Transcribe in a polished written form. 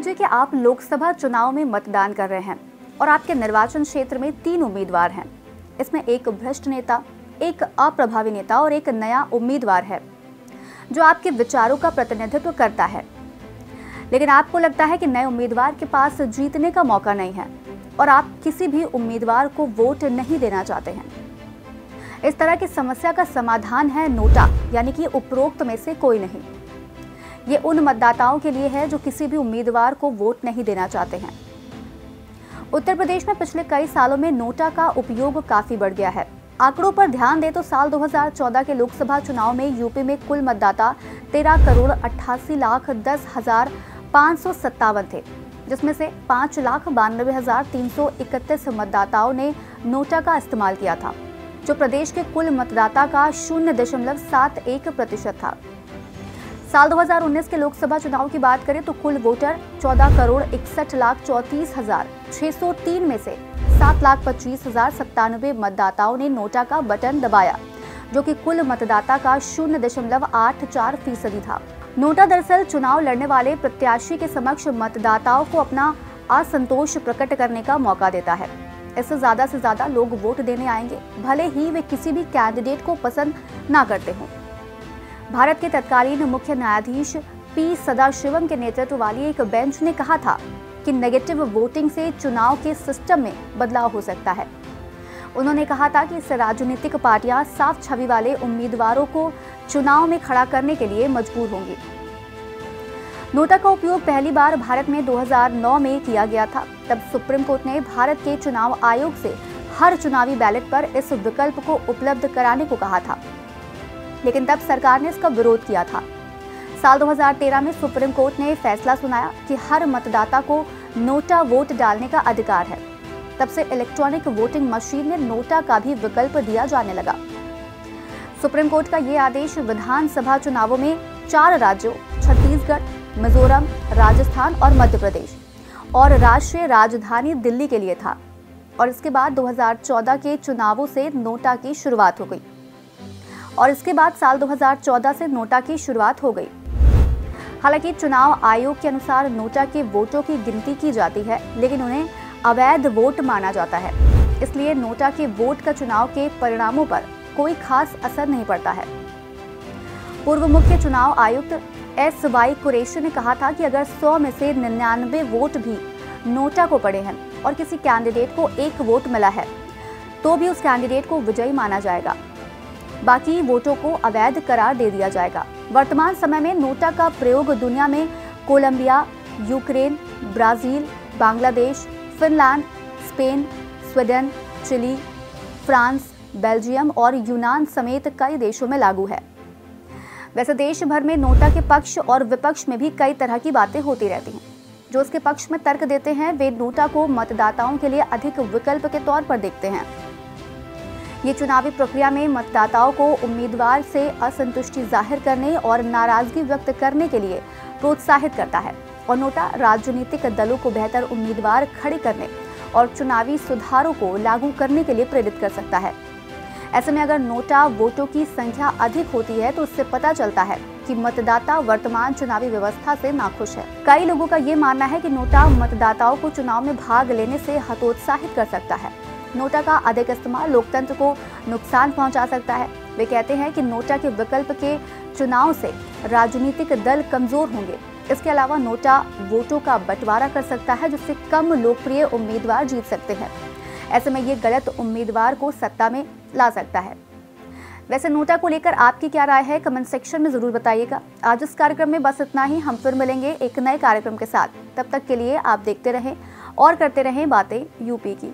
लीजिए कि आप लोकसभा चुनाव में मतदान कर रहे हैं और आपके निर्वाचन क्षेत्र में 3 उम्मीदवार हैं। इसमें एक भ्रष्ट नेता, एक अप्रभावी नेता और एक नया उम्मीदवार है जो आपके विचारों का प्रतिनिधित्व करता है। लेकिन आपको लगता है कि नए उम्मीदवार के पास जीतने का मौका नहीं है और आप किसी भी उम्मीदवार को वोट नहीं देना चाहते हैं। इस तरह की समस्या का समाधान है नोटा, यानी कि उपरोक्त में से कोई नहीं। ये उन मतदाताओं के लिए है जो किसी भी उम्मीदवार को वोट नहीं देना चाहते हैं। उत्तर प्रदेश में पिछले कई सालों में नोटा का उपयोग काफी बढ़ गया है। आंकड़ों पर ध्यान दें तो साल 2014 के लोकसभा चुनाव में यूपी में कुल मतदाता 13,88,10,557 थे, जिसमें से 5,92,331 मतदाताओं ने नोटा का इस्तेमाल किया था, जो प्रदेश के कुल मतदाता का 0.71% था। साल 2019 के लोकसभा चुनाव की बात करें तो कुल वोटर 14,61,34,603 में से 7,25,097 मतदाताओं ने नोटा का बटन दबाया, जो कि कुल मतदाता का 0.84% था। नोटा दरअसल चुनाव लड़ने वाले प्रत्याशी के समक्ष मतदाताओं को अपना असंतोष प्रकट करने का मौका देता है। इससे ज्यादा लोग वोट देने आएंगे, भले ही वे किसी भी कैंडिडेट को पसंद ना करते हों। भारत के तत्कालीन मुख्य न्यायाधीश पी सदाशिवम के नेतृत्व वाली एक बेंच ने कहा था कि नेगेटिव वोटिंग से चुनाव के सिस्टम में बदलाव हो सकता है। उन्होंने कहा था कि इससे राजनीतिक पार्टियां साफ छवि वाले उम्मीदवारों को चुनाव में खड़ा करने के लिए मजबूर होंगी। नोटा का उपयोग पहली बार भारत में 2009 में किया गया था। तब सुप्रीम कोर्ट ने भारत के चुनाव आयोग से हर चुनावी बैलेट पर इस विकल्प को उपलब्ध कराने को कहा था, लेकिन तब सरकार ने इसका विरोध किया था। साल 2013 में सुप्रीम कोर्ट ने फैसला सुनाया कि हर मतदाता को नोटा वोट डालने का अधिकार है। तब से इलेक्ट्रॉनिक वोटिंग मशीन में नोटा का भी विकल्प दिया जाने लगा। सुप्रीम कोर्ट का ये आदेश विधानसभा चुनावों में 4 राज्यों छत्तीसगढ़, मिजोरम, राजस्थान और मध्य प्रदेश और राष्ट्रीय राजधानी दिल्ली के लिए था। और इसके बाद 2014 के चुनावों से नोटा की शुरुआत हो गई और इसके बाद साल 2014 से नोटा की शुरुआत हो गई। हालांकि चुनाव आयोग के अनुसार नोटा के वोटों की गिनती की जाती है, लेकिन उन्हें अवैध वोट माना जाता है। इसलिए नोटा के वोट का चुनाव के परिणामों पर कोई खास असर नहीं पड़ता है। पूर्व मुख्य चुनाव आयुक्त SY कुरैशी ने कहा था कि अगर 100 में से 99 वोट भी नोटा को पड़े हैं और किसी कैंडिडेट को 1 वोट मिला है, तो भी उस कैंडिडेट को विजयी माना जाएगा। बाकी वोटों को अवैध करार दे दिया जाएगा। वर्तमान समय में नोटा का प्रयोग दुनिया में Colombia, Ukraine, Brazil, Bangladesh, Finland, Spain, Sweden, Chile, France, Belgium और यूनान समेत कई देशों में लागू है। वैसे देश भर में नोटा के पक्ष और विपक्ष में भी कई तरह की बातें होती रहती हैं। जो उसके पक्ष में तर्क देते हैं, वे नोटा को मतदाताओं के लिए अधिक विकल्प के तौर पर देखते हैं। ये चुनावी प्रक्रिया में मतदाताओं को उम्मीदवार से असंतुष्टि जाहिर करने और नाराजगी व्यक्त करने के लिए प्रोत्साहित करता है और नोटा राजनीतिक दलों को बेहतर उम्मीदवार खड़े करने और चुनावी सुधारों को लागू करने के लिए प्रेरित कर सकता है। ऐसे में अगर नोटा वोटों की संख्या अधिक होती है तो उससे पता चलता है कि मतदाता वर्तमान चुनावी व्यवस्था से नाखुश है। कई लोगों का ये मानना है कि नोटा मतदाताओं को चुनाव में भाग लेने से हतोत्साहित कर सकता है। नोटा का अधिक इस्तेमाल लोकतंत्र को नुकसान पहुंचा सकता है। वे कहते हैं कि नोटा के विकल्प के चुनाव से राजनीतिक दल कमजोर होंगे। इसके अलावा नोटा वोटों का बंटवारा कर सकता है, जिससे कम लोकप्रिय उम्मीदवार जीत सकते हैं। ऐसे में ये गलत उम्मीदवार को सत्ता में ला सकता है। वैसे नोटा को लेकर आपकी क्या राय है, कमेंट सेक्शन में जरूर बताइएगा। आज इस कार्यक्रम में बस इतना ही। हम फिर मिलेंगे एक नए कार्यक्रम के साथ। तब तक के लिए आप देखते रहें और करते रहें बातें यूपी की।